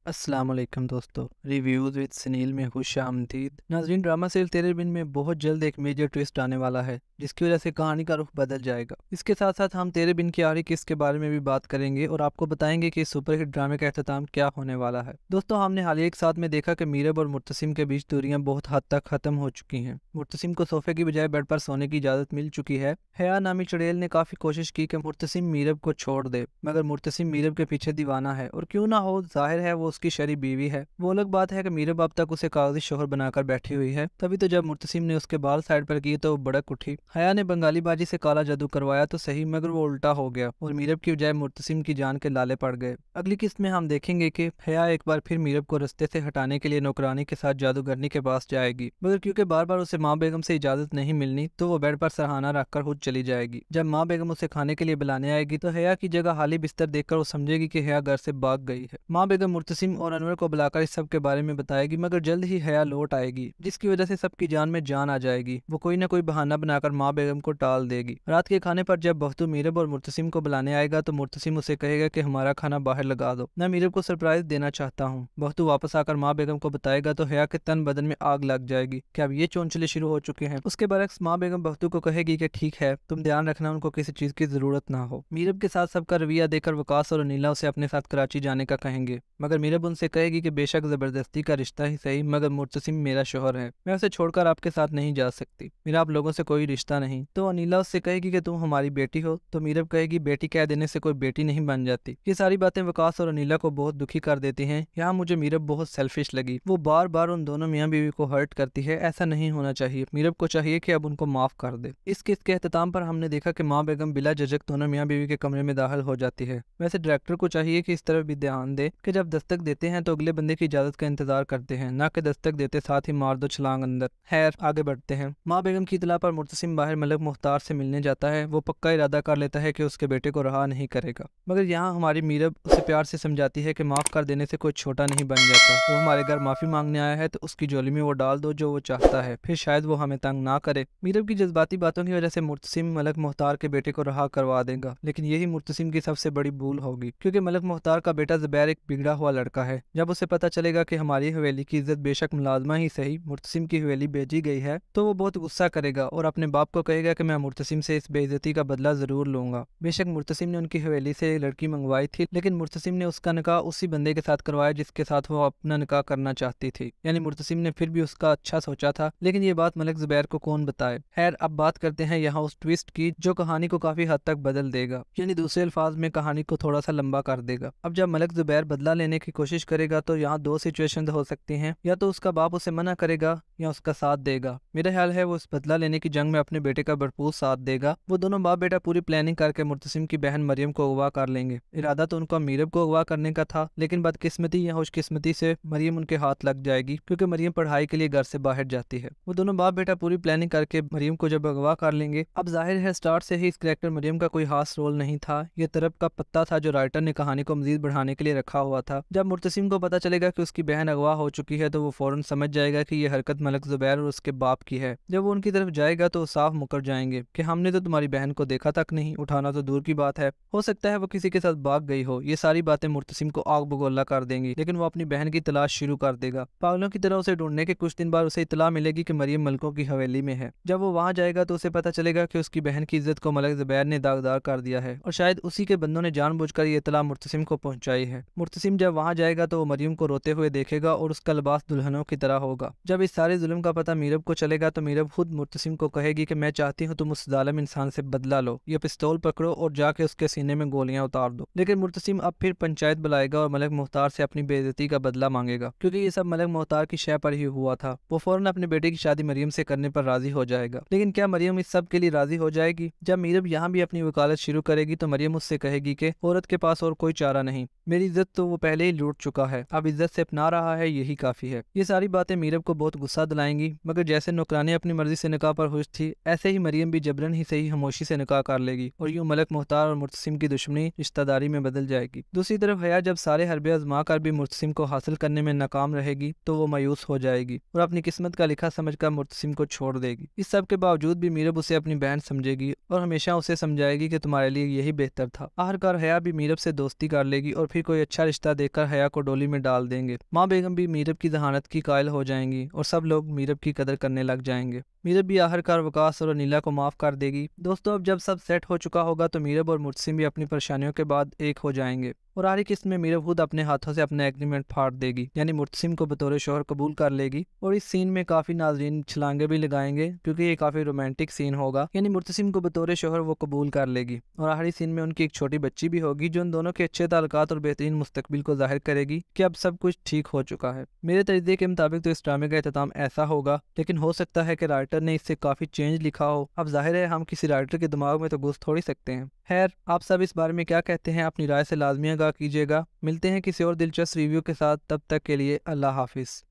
अस्सलाम वालेकुम दोस्तों, रिव्यूज़ विद सुनील में खुश आमदीद। नाज़रीन, ड्रामा सीरियल तेरे बिन में बहुत जल्द एक मेजर ट्विस्ट आने वाला है जिसकी वजह से कहानी का रुख बदल जाएगा। इसके साथ साथ हम तेरे बिन की आखिरी किस्त के बारे में भी बात करेंगे और आपको बताएंगे कि इस सुपरहिट ड्रामे का अख्ताम क्या होने वाला है। दोस्तों, हमने हाल ही एक साथ में देखा कि मीरब और मुर्तसिम के बीच दूरियां बहुत हद तक खत्म हो चुकी हैं। मुर्तसिम को सोफे की बजाय बेड पर सोने की इजाज़त मिल चुकी है। हया नामी चुड़ैल ने काफ़ी कोशिश की कि मुर्तसिम मीरब को छोड़ दे, मगर मुर्तसिम मीरब के पीछे दीवाना है और क्यों ना हो, जाहिर है वो उसकी शरी बीवी है। वो अलग बात है कि मीरब अब तक उसे कागजी शोहर बनाकर बैठी हुई है। तभी तो जब मुर्तसिम ने उसके बाल साइड पर किए तो वो भड़क उठी। हया ने बंगाली बाजी से काला जादू करवाया तो सही, मगर वो उल्टा हो गया और मीरब की बजाय मुर्तसिम की जान के लाले पड़ गए। अगली किस्त में हम देखेंगे कि हया एक बार फिर मीरब को रास्ते से हटाने के लिए नौकरानी के साथ जादूगरनी के पास जाएगी, मगर क्योंकि बार बार उसे माँ बेगम से इजाजत नहीं मिलनी तो वो बेड पर सरहाना रखकर खुद चली जाएगी। जब माँ बेगम उसे खाने के लिए बुलाने आएगी तो हया की जगह खाली बिस्तर देखकर वो समझेगी कि हया घर से भाग गई है। माँ बेगम मुर्तसिम और अनवर को बुलाकर इस सब के बारे में बताएगी, मगर जल्द ही हया लौट आएगी जिसकी वजह से सबकी जान में जान आ जाएगी। वो कोई ना कोई बहाना बनाकर माँ बेगम को टाल देगी। रात के खाने पर जब बख्तू मीरब और मुर्तसिम को बुलाने आएगा तो मुर्तसिम उसे कहेगा कि हमारा खाना बाहर लगा दो, मैं मीरब को सरप्राइज देना चाहता हूँ। बख्तू वापस आकर माँ बेगम को बताएगा तो हया के तन बदन में आग लग जाएगी कि अब ये चोंचले शुरू हो चुके हैं। उसके बरक्स माँ बेगम बख्तू को कहेगी कि ठीक है, तुम ध्यान रखना उनको किसी चीज की जरूरत ना हो। मीरब के साथ सबका रवैया देखकर वकास और अनीला उसे अपने साथ कराची जाने का कहेंगे, मगर मीरब उनसे कहेगी कि बेशक जबरदस्ती का रिश्ता ही सही, मगर मुर्तसिम मेरा शोहर है, मैं उसे छोड़कर आपके साथ नहीं जा सकती, मेरा आप लोगों से कोई रिश्ता नहीं। तो अनीला उससे कहेगी कि तुम हमारी बेटी हो, तो मीरब कहेगी बेटी कह देने से कोई बेटी नहीं बन जाती। ये सारी बातें वकास और अनीला को बहुत दुखी कर देती हैं। यहाँ मुझे मीरब बहुत सेल्फिश लगी, वो बार बार उन दोनों मियाँ बीवी को हर्ट करती है, ऐसा नहीं होना चाहिए। मीरब को चाहिए कि अब उनको माफ कर दे। इस किस्त के अख्ताम पर हमने देखा कि माँ बेगम बिला झिझक दोनों मियाँ बीवी के कमरे में दाखिल हो जाती है। वैसे डायरेक्टर को चाहिए कि इस तरफ भी ध्यान दे कि जब दस्तक देते हैं तो अगले बंदे की इजाजत का इंतजार करते हैं, ना कि दस्तक देते साथ ही मार दो छलांग अंदर। खैर, आगे बढ़ते हैं। माँ बेगम की इतला पर मुर्तसिम बाहर मलक मुख्तार से मिलने जाता है। वो पक्का इरादा कर लेता है कि उसके बेटे को रहा नहीं करेगा, मगर यहाँ हमारी मीरब उसे प्यार से समझाती है कि माफ कर देने से कोई छोटा नहीं बन जाता। वो हमारे घर माफी मांगने आया है तो उसकी झोली में वो डाल दो जो वो चाहता है, फिर शायद वो हमें तंग ना करे। मीरब की जज्बाती बातों की वजह से मुर्तसिम मलक मुख्तार के बेटे को रहा करवा देगा, लेकिन यही मुर्तसिम की सबसे बड़ी भूल होगी, क्योंकि मलक मुख्तार का बेटा जुबैर एक बिगड़ा हुआ लड़का है। जब उसे पता चलेगा कि हमारी हवेली की इज्जत बेशक मुलाजमा ही सही मुर्तसिम की हवेली भेजी गई है तो वो बहुत गुस्सा करेगा और अपने बाप को कहेगा कि मैं मुर्तसिम से इस बेइज्जती का बदला जरूर लूंगा। बेशक मुर्तसिम ने उनकी हवेली से लड़की मंगवाई थी, लेकिन मुर्तसिम ने उसका निकाह उसी बंदे के साथ करवाया जिसके साथ वो अपना निकाह करना चाहती थी। यानी मुर्तसिम ने फिर भी उसका अच्छा सोचा था, लेकिन ये बात मलिक जुबैर को कौन बताए। खैर, अब बात करते हैं यहाँ उस ट्विस्ट की जो कहानी को काफी हद तक बदल देगा, यानी दूसरे अल्फाज में कहानी को थोड़ा सा लंबा कर देगा। अब जब मलिक जुबैर बदला लेने की कोशिश करेगा तो यहाँ दो सिचुएशन हो सकती हैं, या तो उसका बाप उसे मना करेगा या उसका साथ देगा। मेरा ख्याल है वो इस बदला लेने की जंग में अपने बेटे का भरपूर साथ देगा। वो दोनों बाप बेटा पूरी प्लानिंग करके मुर्तसिम की बहन मरियम को अगवा कर लेंगे। इरादा तो उनका मीरब को अगवा करने का था, लेकिन बदकिस्मती या खुशकिस्मती से मरियम उनके हाथ लग जाएगी, क्योंकि मरियम पढ़ाई के लिए घर से बाहर जाती है। वो दोनों बाप बेटा पूरी प्लानिंग करके मरियम को जब अगवा कर लेंगे। अब जाहिर है स्टार्ट से ही इस कैरेक्टर मरियम का कोई खास रोल नहीं था, ये तरफ का पत्ता था जो राइटर ने कहानी को मजीद बढ़ाने के लिए रखा हुआ था। जब मुर्तसिम को पता चलेगा कि उसकी बहन अगवा हो चुकी है तो वो फौरन समझ जाएगा कि ये हरकत मलिक जुबैर और उसके बाप की है। जब वो उनकी तरफ जाएगा तो साफ मुकर जाएंगे कि हमने तो तुम्हारी बहन को देखा तक नहीं, उठाना तो दूर की बात है, हो सकता है वो किसी के साथ भाग गई हो। ये सारी बातें मुर्तसिम को आग बगोला कर देंगी, लेकिन वो अपनी बहन की तलाश शुरू कर देगा। पागलों की तरह उसे ढूंढने के कुछ दिन बाद उसे इतला मिलेगी कि मरियम मलकों की हवेली में है। जब वो वहां जाएगा तो उसे पता चलेगा कि उसकी बहन की इज्जत को मलिक जुबैर ने दागदार कर दिया है और शायद उसी के बंदों ने जानबूझकर ये इतला मुर्तसिम को पहुंचाई है। मुर्तसिम जब वहां जाएगा तो वो मरियम को रोते हुए देखेगा और उसका लिबास दुल्हनों की तरह होगा। जब इस सारे जुल्म का पता मीरब को चलेगा तो मीरब खुद मुर्तसिम को कहेगी कि मैं चाहती हूँ तुम उस जालिम इंसान से बदला लो, ये पिस्तौल पकड़ो और जाके उसके सीने में गोलियां उतार दो। लेकिन मुर्तसिम अब फिर पंचायत बुलाएगा और मलिक मुख्तार से अपनी बेइज्जती का बदला मांगेगा, क्योंकि ये सब मलिक मुख्तार की शय पर ही हुआ था। वो फौरन अपने बेटे की शादी मरियम से करने पर राजी हो जाएगा। लेकिन क्या मरियम इस सब के लिए राजी हो जाएगी? जब मीरब यहाँ भी अपनी वकालत शुरू करेगी तो मरियम उससे कहेगी कि औरत के पास और कोई चारा नहीं, मेरी इज्जत तो वो पहले ही लूट चुका है, अब इज्जत से अपना रहा है, यही काफी है। ये सारी बातें मीरब को बहुत गुस्सा दिलाएंगी, मगर जैसे नौकरानी अपनी मर्जी से निकाह पर खुश थी, ऐसे ही मरियम भी जबरन ही सही खामोशी से निकाह कर लेगी और यूं मलिक मुख्तार और मुर्तसिम की दुश्मनी रिश्तेदारी में बदल जाएगी। दूसरी तरफ हया जब सारे हरबे आजमा कर भी मुर्तसिम को हासिल करने में नाकाम रहेगी तो वो मायूस हो जाएगी और अपनी किस्मत का लिखा समझकर मुर्तसिम को छोड़ देगी। इस सब के बावजूद भी मीरब उसे अपनी बहन समझेगी और हमेशा उसे समझाएगी कि तुम्हारे लिए यही बेहतर था। आखिरकार हया भी मीरब से दोस्ती कर लेगी और फिर कोई अच्छा रिश्ता देखकर हया حیا کو ڈولی میں ڈال دیں گے۔ ماں بیگم بھی میرب کی ذہانت کی قائل ہو جائیں گی اور سب لوگ میرب کی قدر کرنے لگ جائیں گے۔ میرب بھی آخر کار وقاص اور انیلا کو معاف کر دے گی۔ دوستو اب جب سب سیٹ ہو چکا ہوگا تو میرب اور مرتسم بھی اپنی پریشانیوں کے بعد ایک ہو جائیں گے، اور آخری قسط میں میرب خود اپنے ہاتھوں سے اپنا ایگریمنٹ پھاڑ دے گی، یعنی مرتسم کو بطور شوہر قبول کر لے گی۔ اور اس سین میں کافی ناظرین چھلانگے بھی لگائیں گے کیونکہ یہ کافی رومانٹک سین ہوگا، یعنی مرتسم کو بطور شوہر وہ قبول کر لے گی، اور آخری سین میں ان کی ایک چھوٹی بچی بھی ہوگی جو ان دونوں کے اچھے تعلقات اور بہترین مستقبل کو ظاہر کرے گی کہ اب سب کچھ ٹھیک ہو چکا ہے۔ میرے تجزیے کے مطابق تو اس ڈرامے کا اختتام ایسا ہوگا، لیکن ہو سکتا ہے کہ رائٹر نے اس سے کافی چینج لکھا ہو۔ اب ظاہر ہے ہم کسی رائٹر کے دماغ میں تو گھس تھوڑی سکتے ہیں۔ خیر، آپ سب اس بارے میں کیا کہتے ہیں؟ اپنی رائے سے لازمی آگاہ کیجیے گا۔ ملتے ہیں کسی اور دلچسپ ریویو کے ساتھ، تب تک کے لیے اللہ حافظ۔